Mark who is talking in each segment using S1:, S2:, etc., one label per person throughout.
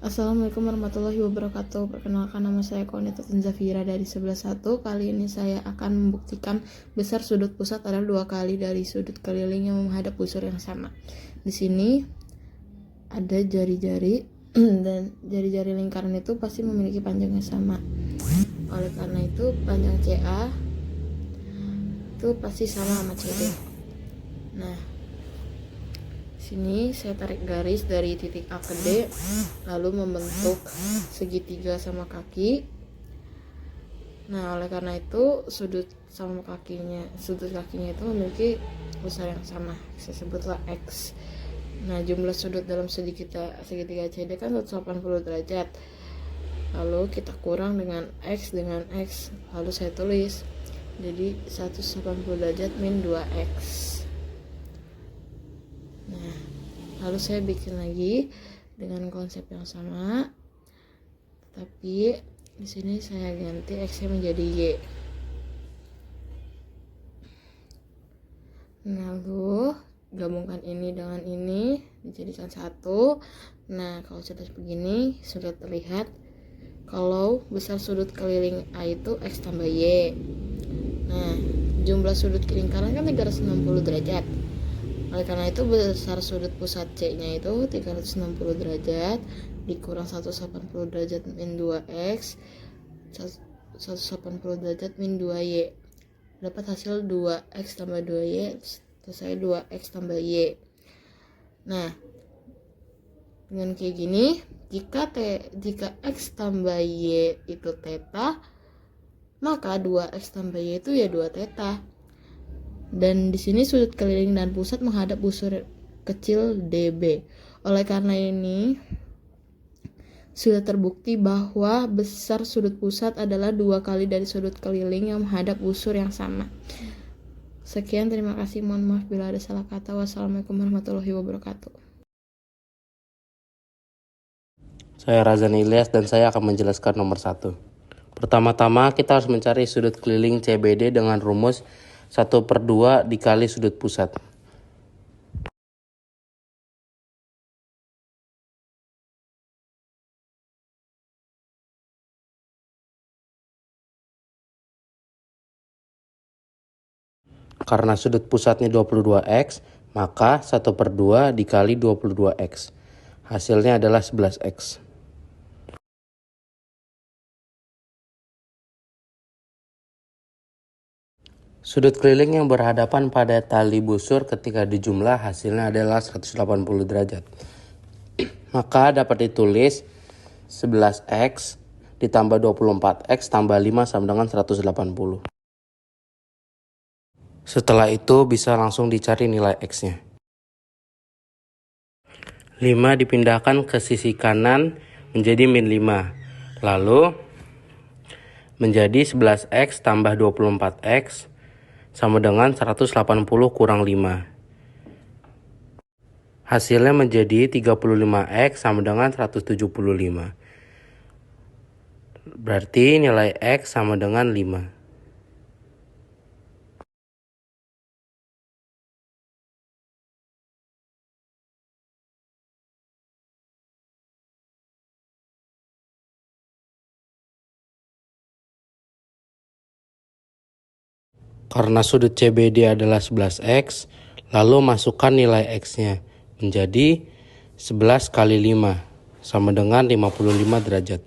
S1: Assalamualaikum warahmatullahi wabarakatuh. Perkenalkan, nama saya Konita Zafira dari 11.1. Kali ini saya akan membuktikan besar sudut pusat adalah 2 kali dari sudut keliling yang menghadap busur yang sama. Di sini ada jari-jari dan jari-jari lingkaran itu pasti memiliki panjang yang sama. Oleh karena itu panjang CA itu pasti sama sama CD. Nah, sini saya tarik garis dari titik A ke D, lalu membentuk segitiga sama kaki. Nah, oleh karena itu sudut kakinya itu memiliki besar yang sama, saya sebutlah X. Nah, jumlah sudut dalam segitiga CD kan 180 derajat. Lalu kita kurang dengan X, lalu saya tulis. Jadi 180 derajat min 2X. Nah, lalu saya bikin lagi dengan konsep yang sama, tapi di sini saya ganti X-nya menjadi Y. Lalu gabungkan ini dengan ini dijadikan satu. Nah, kalau sudah begini sudah terlihat kalau besar sudut keliling A itu X tambah Y. Nah, jumlah sudut lingkaran kan 360 derajat. Oleh karena itu besar sudut pusat C-nya itu 360 derajat dikurang 180 derajat min 2X, 180 derajat min 2Y. Dapat hasil 2X tambah 2Y, selesai 2X tambah Y. Nah, dengan kayak gini, jika X tambah Y itu theta, maka 2X tambah Y itu ya 2 theta. Dan di sini sudut keliling dan pusat menghadap busur kecil DB. Oleh karena ini sudah terbukti bahwa besar sudut pusat adalah 2 kali dari sudut keliling yang menghadap busur yang sama. Sekian, terima kasih. Mohon maaf bila ada salah kata. Wassalamualaikum warahmatullahi wabarakatuh.
S2: Saya Razan Ilyas dan saya akan menjelaskan nomor 1. Pertama-tama kita harus mencari sudut keliling CBD dengan rumus 1/2 dikali sudut pusat. Karena sudut pusatnya 22X, maka 1/2 dikali 22X. Hasilnya adalah 11X. Sudut keliling yang berhadapan pada tali busur ketika dijumlah hasilnya adalah 180 derajat. Maka dapat ditulis 11X ditambah 24X tambah 5 sama dengan 180. Setelah itu bisa langsung dicari nilai X-nya. 5 dipindahkan ke sisi kanan menjadi min 5. Lalu menjadi 11X tambah 24X sama dengan 180 kurang 5. Hasilnya menjadi 35X sama dengan 175. Berarti nilai X sama dengan 5. Karena sudut CBD adalah 11X, lalu masukkan nilai X-nya menjadi 11 kali 5 sama dengan 55 derajat.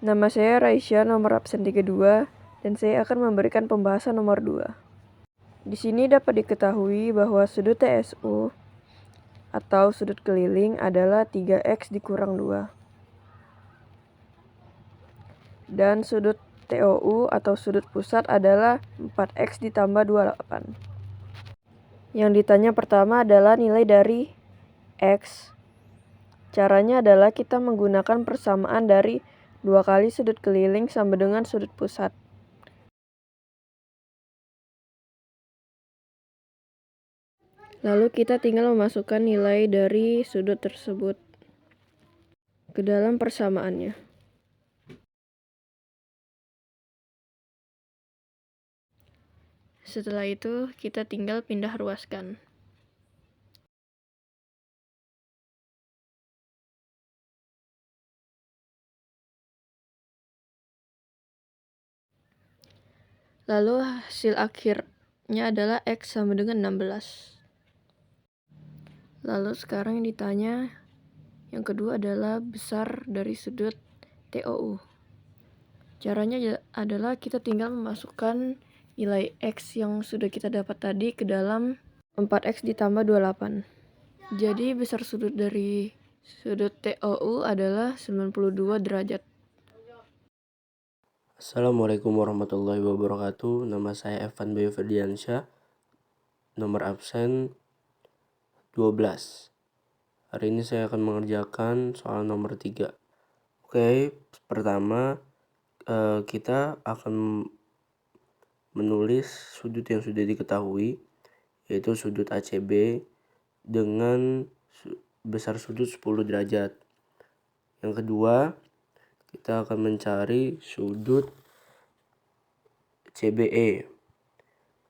S3: Nama saya Raisya, nomor absen 32, dan saya akan memberikan pembahasan nomor 2. Di sini dapat diketahui bahwa sudut TSU atau sudut keliling adalah 3X dikurang 2. Dan sudut TOU atau sudut pusat adalah 4X ditambah 28. Yang ditanya pertama adalah nilai dari X. Caranya adalah kita menggunakan persamaan dari 2 kali sudut keliling sama dengan sudut pusat. Lalu kita tinggal memasukkan nilai dari sudut tersebut ke dalam persamaannya. Setelah itu kita tinggal pindah ruaskan. Lalu hasil akhirnya adalah X sama dengan 16. Lalu sekarang yang ditanya yang kedua adalah besar dari sudut TOU. Caranya adalah kita tinggal memasukkan nilai X yang sudah kita dapat tadi ke dalam 4X ditambah 28. Jadi besar sudut dari sudut TOU adalah 92 derajat.
S2: Assalamualaikum warahmatullahi wabarakatuh. Nama saya Evan Bayu Ferdiansyah. Nomor absen 12. Hari ini saya akan mengerjakan soal nomor 3. Oke, pertama kita akan menulis sudut yang sudah diketahui, yaitu sudut ACB dengan besar sudut 10 derajat. Yang kedua, kita akan mencari sudut CBE.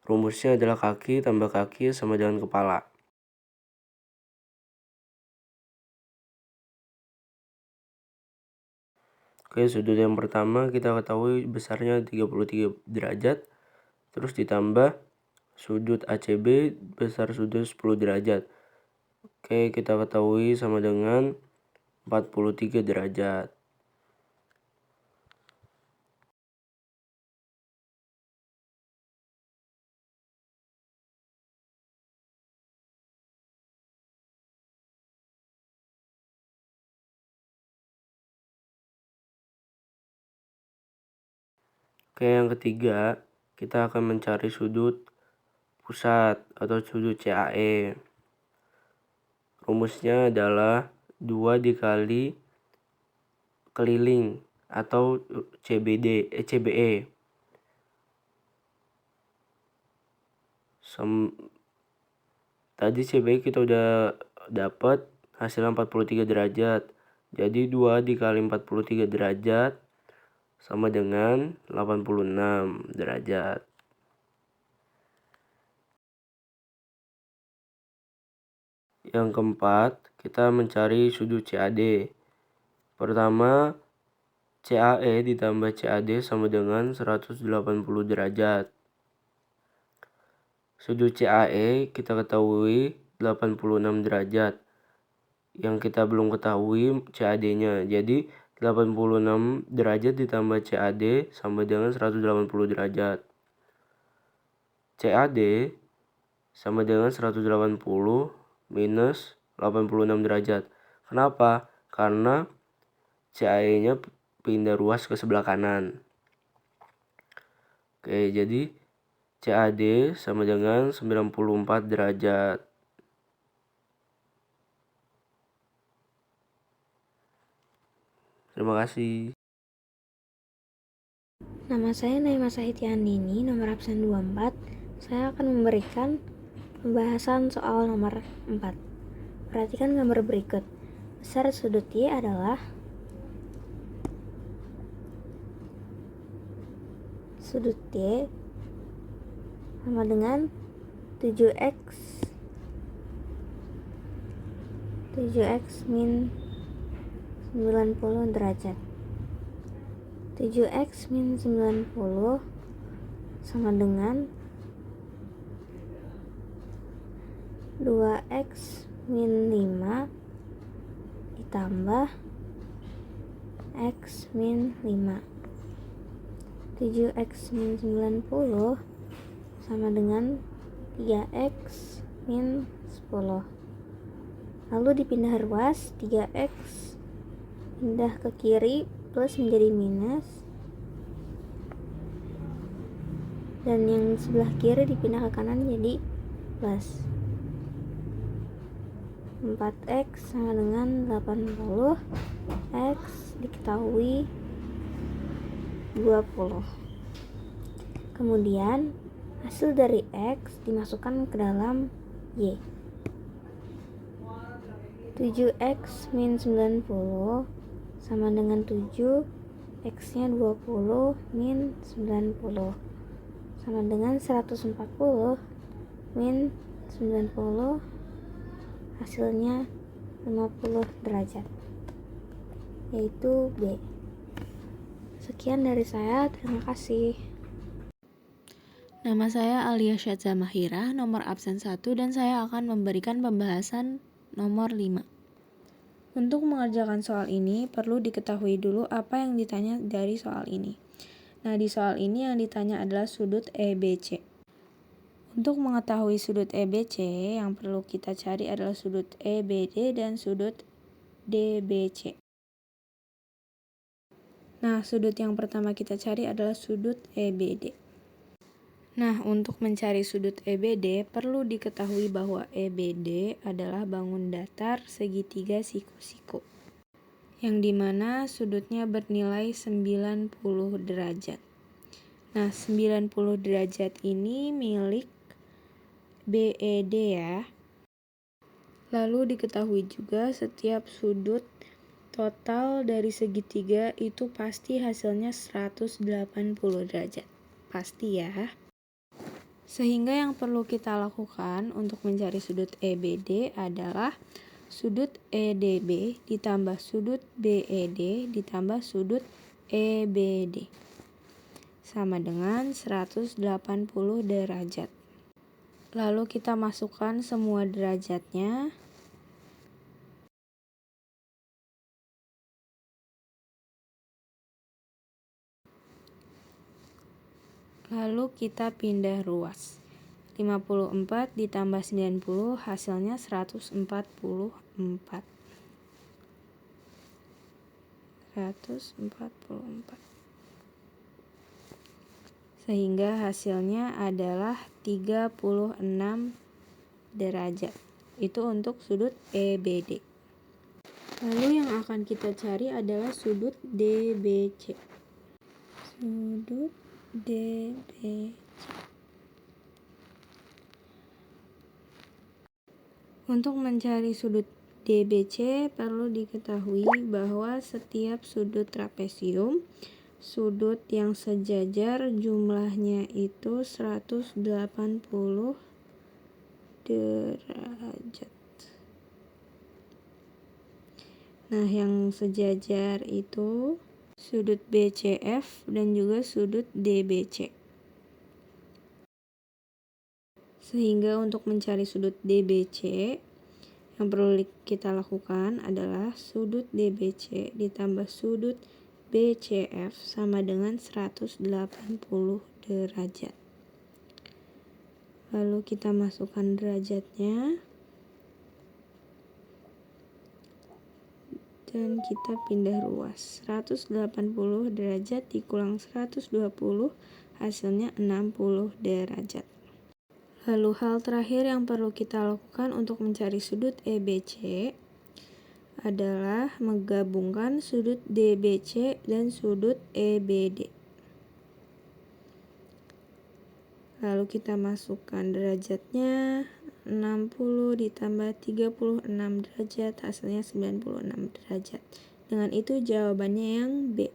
S2: Rumusnya adalah kaki tambah kaki sama dengan kepala. Oke, sudut yang pertama kita ketahui besarnya 33 derajat. Terus ditambah sudut ACB besar sudut 10 derajat. Oke, kita ketahui sama dengan 43 derajat. Oke, yang ketiga, kita akan mencari sudut pusat atau sudut CAE. Rumusnya adalah 2 dikali keliling atau CBE. Tadi CBE kita udah dapat hasilnya 43 derajat. Jadi 2 dikali 43 derajat sama dengan 86 derajat. Yang keempat, kita mencari sudut CAD. Pertama, CAE ditambah CAD sama dengan 180 derajat. Sudut CAE kita ketahui 86 derajat. Yang kita belum ketahui CAD-nya. Jadi 86 derajat ditambah CAD sama dengan 180 derajat. CAD sama dengan 180 minus 86 derajat. Kenapa? Karena CAE-nya pindah ruas ke sebelah kanan. Oke, jadi CAD sama dengan 94 derajat. Terima kasih.
S4: Nama saya Naima Sahitiandini, nomor absen 24. Saya akan memberikan pembahasan soal nomor 4. Perhatikan gambar berikut. Besar sudut Y adalah sudut Y sama dengan 7x min 90 derajat. 7x min 90 sama dengan 2x min 5 ditambah x min 5. 7x min 90 sama dengan 3x min 10. Lalu dipindah ruas, 3x pindah ke kiri plus menjadi minus, dan yang sebelah kiri dipindah ke kanan jadi plus. 4x sama dengan 80, x diketahui 20. Kemudian hasil dari x dimasukkan ke dalam y. 7x min 90 sama dengan 7, x nya 20 min 90 sama dengan 140 min 90 hasilnya 50 derajat, yaitu B. Sekian dari saya, terima kasih.
S5: Nama saya Alia Syadza Mahira, nomor absen 1, dan saya akan memberikan pembahasan nomor 5. Untuk mengerjakan soal ini, perlu diketahui dulu apa yang ditanya dari soal ini. Nah, di soal ini yang ditanya adalah sudut EBC. Untuk mengetahui sudut EBC, yang perlu kita cari adalah sudut EBD dan sudut DBC. Nah, sudut yang pertama kita cari adalah sudut EBD. Nah, untuk mencari sudut EBD, perlu diketahui bahwa EBD adalah bangun datar segitiga siku-siku, yang dimana sudutnya bernilai 90 derajat. Nah, 90 derajat ini milik BED ya. Lalu diketahui juga setiap sudut total dari segitiga itu pasti hasilnya 180 derajat. Pasti ya. Sehingga yang perlu kita lakukan untuk mencari sudut EBD adalah sudut EDB ditambah sudut BED ditambah sudut EBD sama dengan 180 derajat. Lalu kita masukkan semua derajatnya. Lalu kita pindah ruas. 54 ditambah 90 hasilnya 144. Sehingga hasilnya adalah 36 derajat. Itu untuk sudut EBD. Lalu yang akan kita cari adalah sudut DBC. Sudut DBC. Untuk mencari sudut DBC perlu diketahui bahwa setiap sudut trapesium, sudut yang sejajar jumlahnya itu 180 derajat. Nah, yang sejajar itu sudut BCF dan juga sudut DBC. Sehingga untuk mencari sudut DBC, yang perlu kita lakukan adalah sudut DBC ditambah sudut BCF sama dengan 180 derajat. Lalu kita masukkan derajatnya. Dan kita pindah ruas. 180 derajat dikulang 120 hasilnya 60 derajat. Lalu hal terakhir yang perlu kita lakukan untuk mencari sudut EBC adalah menggabungkan sudut DBC dan sudut EBD. Lalu kita masukkan derajatnya. 60 ditambah 36 derajat hasilnya 96 derajat. Dengan itu jawabannya yang B.